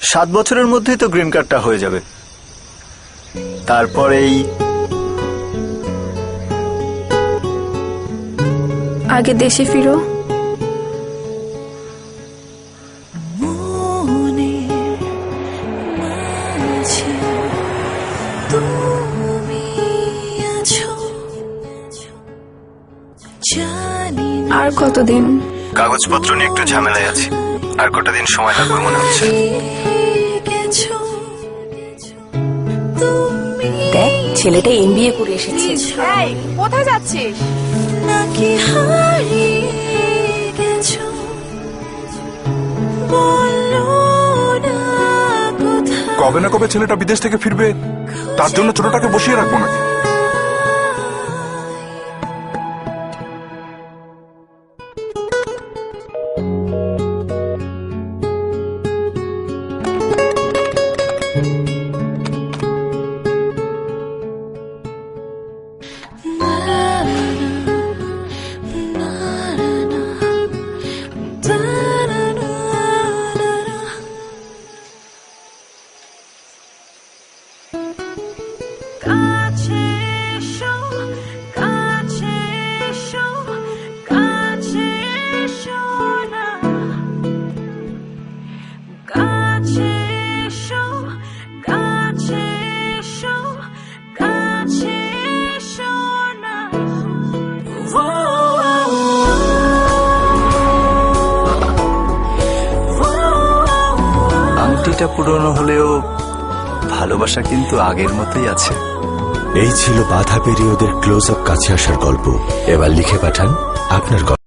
7 বছরের মধ্যেই তো গ্রিন কার্ডটা হয়ে যাবে। তারপরেই আগে দেশে ফিরো। আর কতদিন? কাগজপত্র নিয়ে একটু ঝামেলায় আছি, আর কটা দিন সময় লাগবে মনে হচ্ছে। দেখ, ছেলেটা MBA করে এসেছে। কোথায় যাচ্ছিস? কবে না কবে ছেলেটা বিদেশ থেকে ফিরবে, তার জন্য ছোটটাকে বসিয়ে রাখবো নাকি? আংটিটা পুরনো হলেও ভালোবাসা কিন্তু আগের মতোই আছে। এই ছিল বাধা পেরিয়ে ওদের ক্লোজ আপ কাছে আসার গল্প। এবার লিখে পাঠান আপনার গল্প।